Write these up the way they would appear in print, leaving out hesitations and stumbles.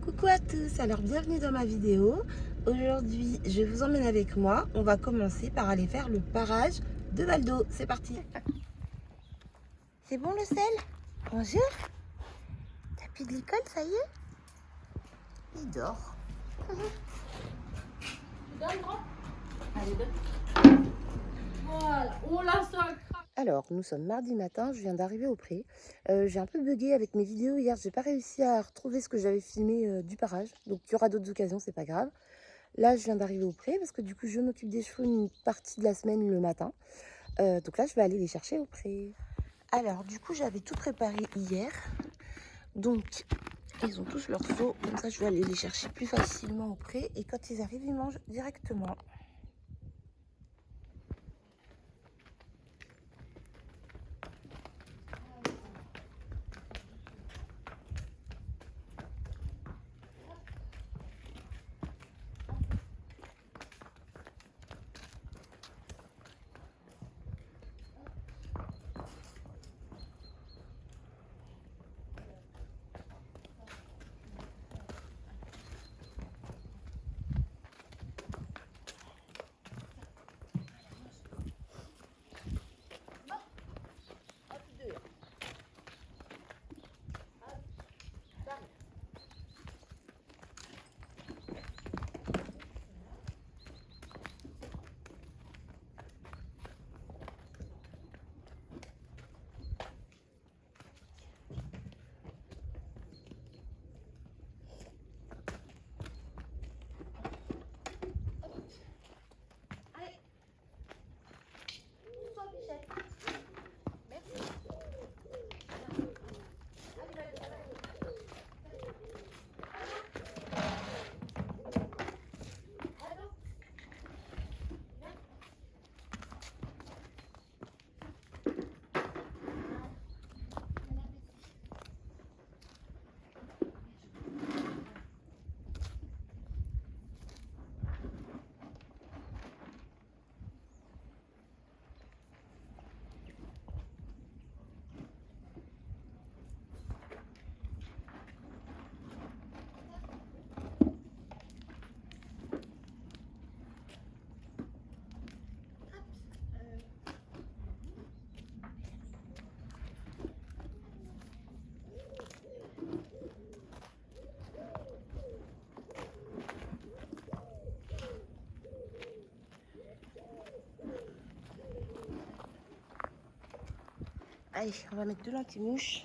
Coucou à tous, alors bienvenue dans ma vidéo. Aujourd'hui, je vous emmène avec moi. On va commencer par aller faire le parage de Valdo. C'est parti. C'est bon le sel? Bonjour. T'as plus de l'école, ça y est? Il dort. Allez, donne. Voilà. Oh là, ça craque. Alors, nous sommes mardi matin, je viens d'arriver au pré. J'ai un peu bugué avec mes vidéos hier, j'ai pas réussi à retrouver ce que j'avais filmé du parage. Donc il y aura d'autres occasions, c'est pas grave. Là, je viens d'arriver au pré parce que du coup, je m'occupe des chevaux une partie de la semaine le matin. Donc là, je vais aller les chercher au pré. Alors, du coup, j'avais tout préparé hier. Donc, ils ont tous leur seau. Comme ça, je vais aller les chercher plus facilement au pré. Et quand ils arrivent, ils mangent directement. Allez, on va mettre de l'anti-mouche.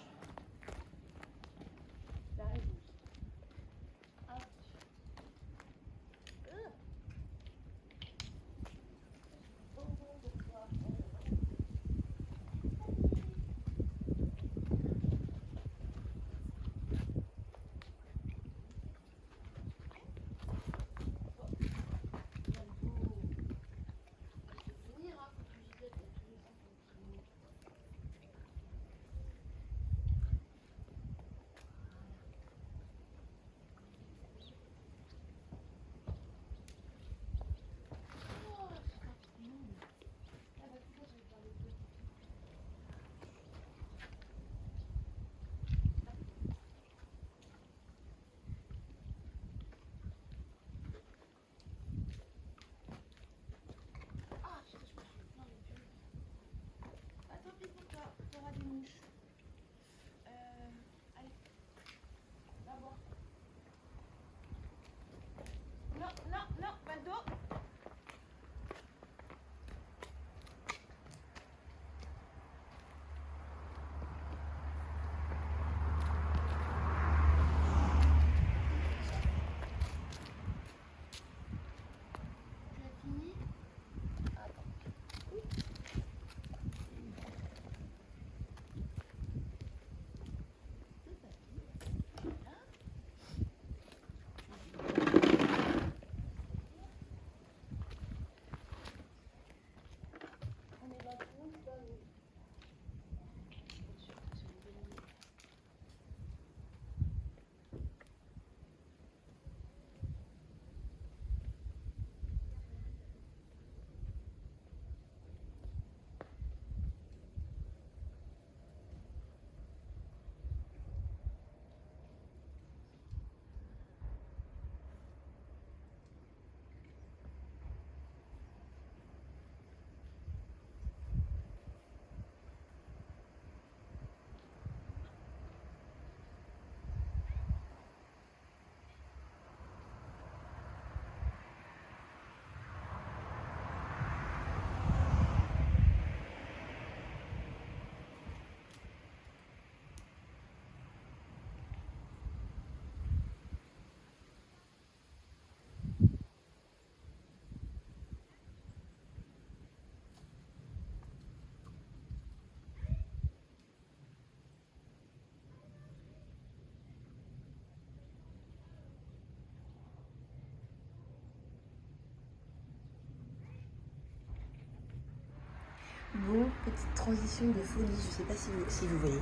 Bon, petite transition de folie, je sais pas si vous voyez.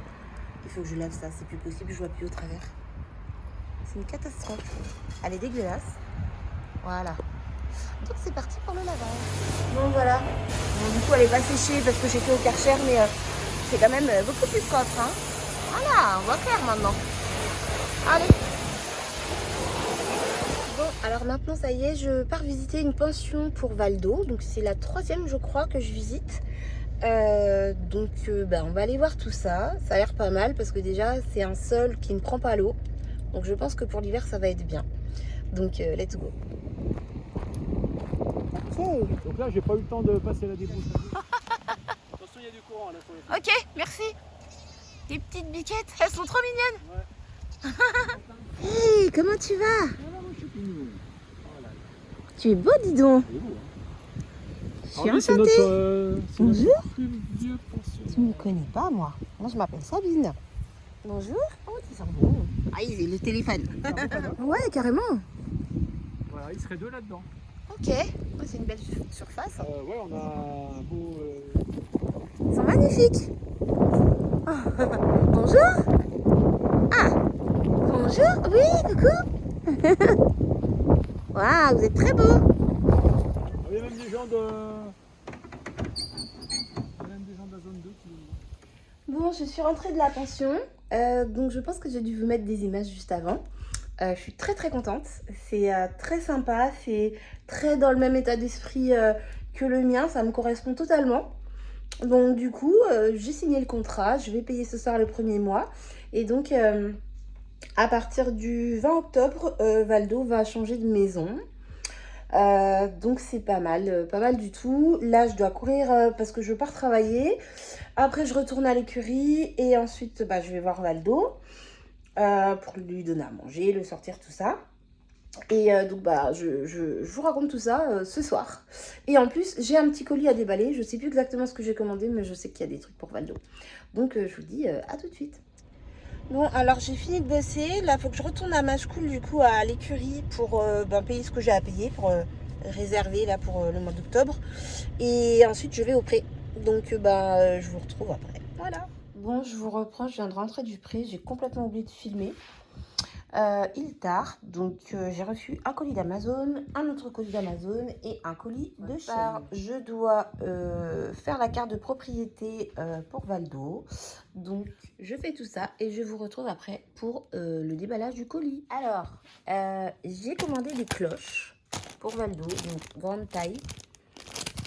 Il faut que je lave ça, c'est plus possible, je vois plus au travers. C'est une catastrophe. Elle est dégueulasse. Voilà. Donc c'est parti pour le lavage. Bon voilà. Bon, du coup elle est pas séchée parce que j'ai fait au Karcher, mais c'est quand même beaucoup plus propre. Hein. Voilà, on va faire maintenant. Allez. Bon, alors maintenant ça y est, je pars visiter une pension pour Valdo. Donc c'est la 3e je crois que je visite. On va aller voir tout ça. Ça a l'air pas mal parce que déjà c'est un sol qui ne prend pas l'eau. Donc je pense que pour l'hiver ça va être bien. Donc let's go. Ok. Donc là j'ai pas eu le temps de passer la débouche. Attention il y a du courant là sur les Ok, merci. Tes petites biquettes, elles sont trop mignonnes. Ouais. Hey, comment tu vas? Voilà, moi je suis tout mignon. Voilà. Tu es beau, dis donc. Il est beau, hein. Je suis Alors lui, c'est enchantée. notre Bonjour. plus vieux pensionnaire. Tu me connais pas, moi. Moi, je m'appelle Sabine. Bonjour. Oh, tu sens bon. Ah, il est le téléphone. Ouais, carrément. Voilà, il serait deux là-dedans. Ok. Ouais, c'est une belle surface. Ouais, on a un beau... Ils sont magnifiques. Bonjour. Ah, bonjour. Oui, coucou. Waouh, vous êtes très beau. Il y a même des gens de... Il y a même des gens de la zone 2 qui... Bon, je suis rentrée de la pension. Donc, je pense que j'ai dû vous mettre des images juste avant. Je suis très très contente. C'est très sympa. C'est très dans le même état d'esprit que le mien. Ça me correspond totalement. Donc, du coup, j'ai signé le contrat. Je vais payer ce soir le premier mois. Et donc, à partir du 20 octobre, Valdo va changer de maison. Donc c'est pas mal du tout. Là je dois courir parce que je pars travailler. Après je retourne à l'écurie et ensuite je vais voir Valdo pour lui donner à manger, le sortir, tout ça. Et je vous raconte tout ça ce soir. Et en plus j'ai un petit colis à déballer. Je sais plus exactement ce que j'ai commandé, mais je sais qu'il y a des trucs pour Valdo. Donc je vous dis à tout de suite. Bon, alors j'ai fini de bosser. Là, il faut que je retourne à Machecoul, du coup, à l'écurie pour payer ce que j'ai à payer, pour réserver là pour le mois d'octobre. Et ensuite, je vais au pré. Donc, je vous retrouve après. Voilà. Bon, je vous reprends. Je viens de rentrer du pré. J'ai complètement oublié de filmer. Il est tard, donc j'ai reçu un colis d'Amazon, un autre colis d'Amazon et un colis de Shein. Je dois faire la carte de propriété pour Valdo, donc je fais tout ça et je vous retrouve après pour le déballage du colis. Alors, j'ai commandé des cloches pour Valdo, donc grande taille.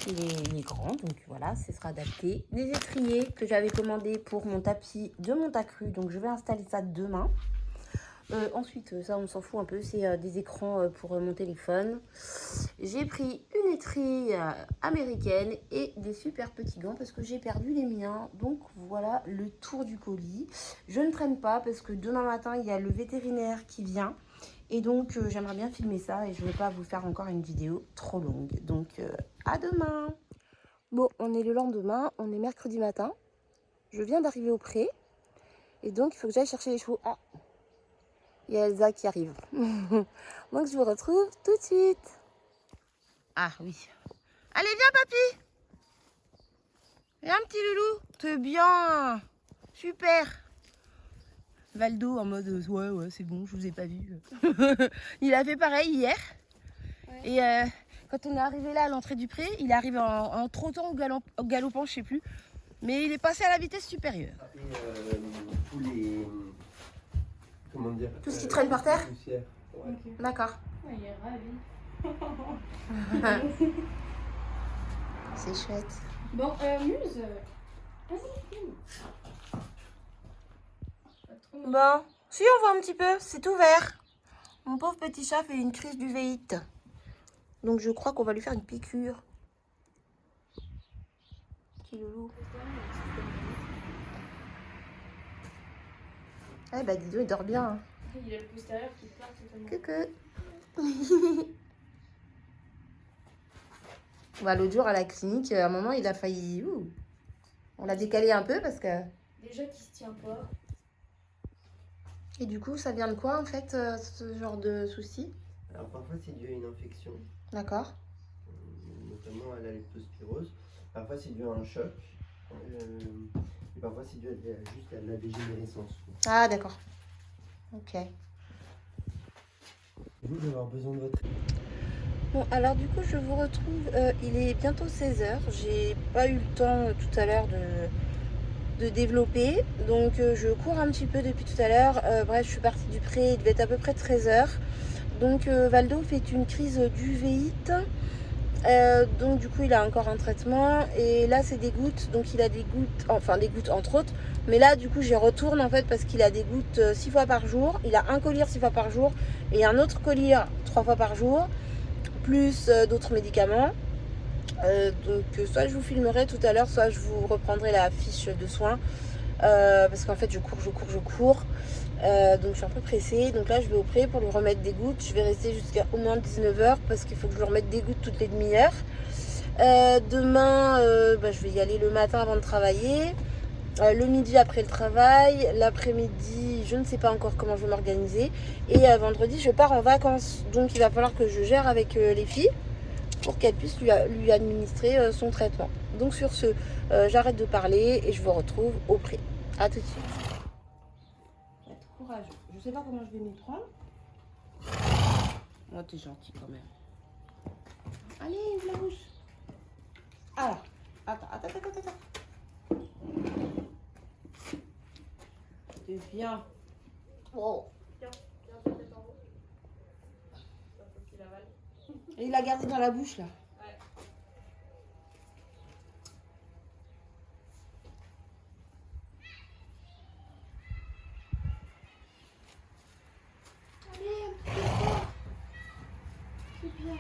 Il est grand, donc voilà, ce sera adapté. Des étriers que j'avais commandés pour mon tapis de Montacru, donc je vais installer ça demain. Ensuite, ça on s'en fout un peu, c'est des écrans pour mon téléphone. J'ai pris une étrille américaine et des super petits gants parce que j'ai perdu les miens. Donc voilà le tour du colis. Je ne traîne pas parce que demain matin il y a le vétérinaire qui vient. Et donc j'aimerais bien filmer ça et je ne veux pas vous faire encore une vidéo trop longue. Donc à demain. Bon, on est le lendemain, on est mercredi matin. Je viens d'arriver au pré. Et donc il faut que j'aille chercher les chevaux. Ah, il y a Elsa qui arrive. Donc je vous retrouve tout de suite. Ah oui. Allez, viens papy. Viens petit loulou. T'es bien. Super. Valdo en mode ouais c'est bon, je vous ai pas vu. Il a fait pareil hier. Ouais. Et quand on est arrivé là à l'entrée du pré, il est arrivé en trottant au galopant, je sais plus. Mais il est passé à la vitesse supérieure. Et tous les... Comment dire? Tout ce qui traîne par terre? Poussière. Ouais. Okay. D'accord. Ouais, il est ravi. C'est chouette. Bon, Muse, vas-y, filme. Bon, si on voit un petit peu, c'est ouvert. Mon pauvre petit chat fait une crise du véhite. Donc je crois qu'on va lui faire une piqûre. Petit loulou. Eh bah dis donc, il dort bien. Hein. Il a le postérieur qui part totalement. Coucou. Bah, l'autre jour à la clinique, à un moment il a failli... On l'a décalé un peu parce que... Déjà qu'il se tient pas. Et du coup, ça vient de quoi en fait, ce genre de soucis? Alors parfois c'est dû à une infection, D'accord. notamment à la leptospirose. Parfois c'est dû à un choc. Et parfois c'est dû juste à la dégénérescence. Ah, d'accord. Ok. Vous, je vais avoir besoin de votre... Bon, alors du coup, je vous retrouve. Il est bientôt 16h. J'ai pas eu le temps tout à l'heure de développer. Donc, je cours un petit peu depuis tout à l'heure. Bref, je suis partie du pré. Il devait être à peu près 13h. Donc, Valdo fait une crise d'uvéite. Donc, du coup, il a encore un traitement. Et là, c'est des gouttes. Donc, il a des gouttes. Enfin, des gouttes entre autres. Mais là, du coup, j'y retourne en fait parce qu'il a des gouttes 6 fois par jour. Il a un collyre 6 fois par jour et un autre collyre 3 fois par jour. Plus d'autres médicaments. Donc soit je vous filmerai tout à l'heure, soit je vous reprendrai la fiche de soins. Parce qu'en fait je cours. Donc je suis un peu pressée. Donc là je vais au pré pour lui remettre des gouttes. Je vais rester jusqu'à au moins 19h parce qu'il faut que je lui remette des gouttes toutes les demi-heures. Demain je vais y aller le matin avant de travailler. Le midi après le travail, l'après-midi, je ne sais pas encore comment je vais m'organiser. Et vendredi, je pars en vacances. Donc il va falloir que je gère avec les filles pour qu'elles puissent lui administrer son traitement. Donc sur ce, j'arrête de parler et je vous retrouve au pré. A tout de suite. Être courageux. Je ne sais pas comment je vais m'y prendre. Oh, t'es gentil quand même. Allez, ouvre la bouche. Alors, attends. Viens. Oh. Et il l'a gardé dans la bouche là. Ouais. Allez, un petit peu fort. C'est bien.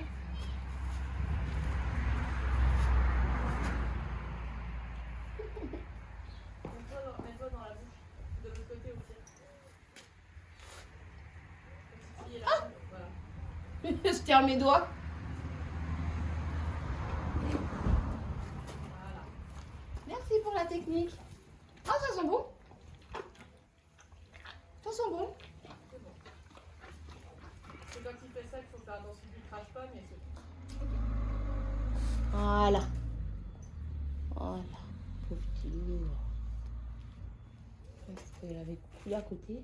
Mets-toi dans la bouche. De l'autre côté au pire. Voilà. Je tiens mes doigts. Voilà. Merci pour la technique. Ah, ça sent bon. Ça sent bon. C'est bon. C'est quand il fait ça qu'il faut faire attention qu'il ne crache pas, mais c'est bon. Voilà. Voilà. Pauvre petit loup. Parce qu'il avait coulé à côté.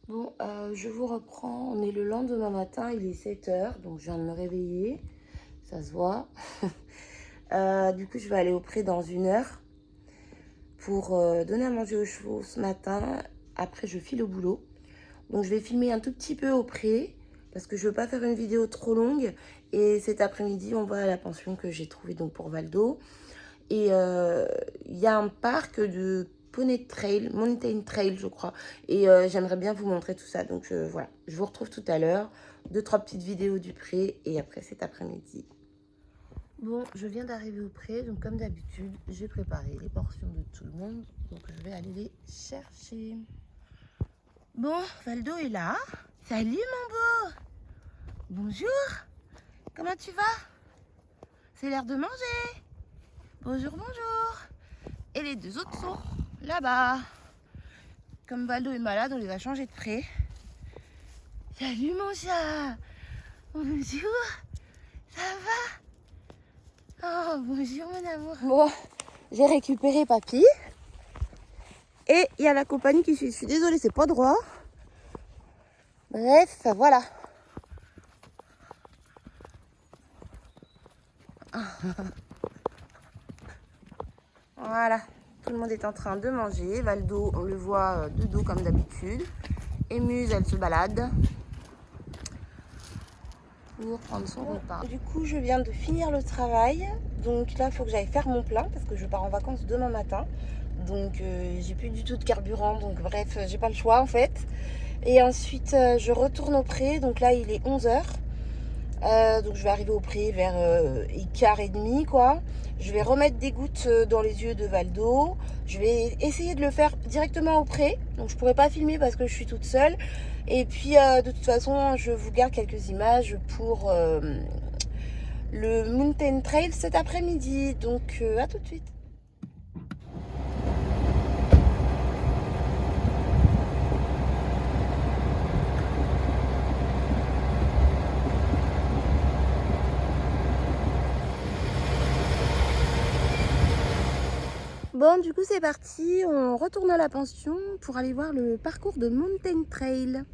Bon, je vous reprends. On est le lendemain matin, il est 7h, donc je viens de me réveiller. Ça se voit. Du coup, je vais aller au pré dans 1 heure pour donner à manger aux chevaux ce matin. Après, je file au boulot. Donc, je vais filmer un tout petit peu au pré parce que je ne veux pas faire une vidéo trop longue. Et cet après-midi, on va à la pension que j'ai trouvée donc pour Valdo. Et il y a un parc de Poney Trail, Mountain Trail, je crois. Et j'aimerais bien vous montrer tout ça. Donc voilà, je vous retrouve tout à l'heure. 2-3 petites vidéos du pré et après cet après-midi. Bon, je viens d'arriver au pré. Donc comme d'habitude, j'ai préparé les portions de tout le monde. Donc je vais aller les chercher. Bon, Valdo est là. Salut mon beau. Bonjour. Comment tu vas? C'est l'heure de manger. Bonjour, bonjour. Et les 2 autres sont là-bas. Comme Valdo est malade, on les a changés de pré. Salut mon chat. Bonjour. Ça va? Oh, bonjour mon amour. Bon, j'ai récupéré papy. Et il y a la compagnie qui suit. Je suis désolée, c'est pas droit. Bref, voilà. Voilà, tout le monde est en train de manger. Valdo, on le voit de dos comme d'habitude. Et Muse, elle se balade pour prendre son repas. Du coup, je viens de finir le travail. Donc là, il faut que j'aille faire mon plein parce que je pars en vacances demain matin. Donc, j'ai plus du tout de carburant. Donc, bref, j'ai pas le choix en fait. Et ensuite, je retourne au pré. Donc là, il est 11h. Donc je vais arriver au pré vers 15h30 quoi. Je vais remettre des gouttes dans les yeux de Valdo. Je vais essayer de le faire directement au pré. Donc je pourrais pas filmer parce que je suis toute seule. Et puis de toute façon je vous garde quelques images pour le Mountain Trail cet après-midi. Donc à tout de suite. Bon, du coup, c'est parti. On retourne à la pension pour aller voir le parcours de Mountain Trail.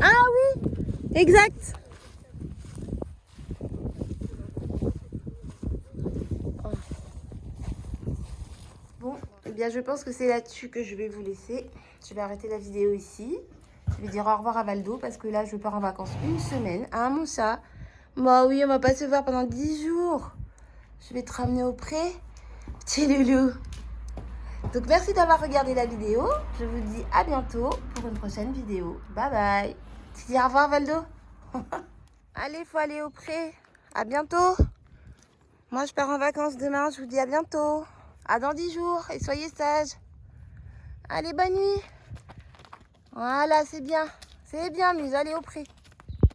Ah oui, exact. Bon, eh bien je pense que c'est là-dessus que je vais vous laisser. Je vais arrêter la vidéo ici. Je vais dire au revoir à Valdo parce que là je pars en vacances une semaine. Hein mon chat? Bah oui, on va pas se voir pendant 10 jours. Je vais te ramener au pré. Petit loulou. Donc merci d'avoir regardé la vidéo. Je vous dis à bientôt pour une prochaine vidéo. Bye bye. Tu dis au revoir Valdo? Allez, faut aller au pré. À bientôt. Moi je pars en vacances demain. Je vous dis à bientôt. À dans 10 jours et soyez sages. Allez, bonne nuit. Voilà, c'est bien. C'est bien, Muse. Allez au pré.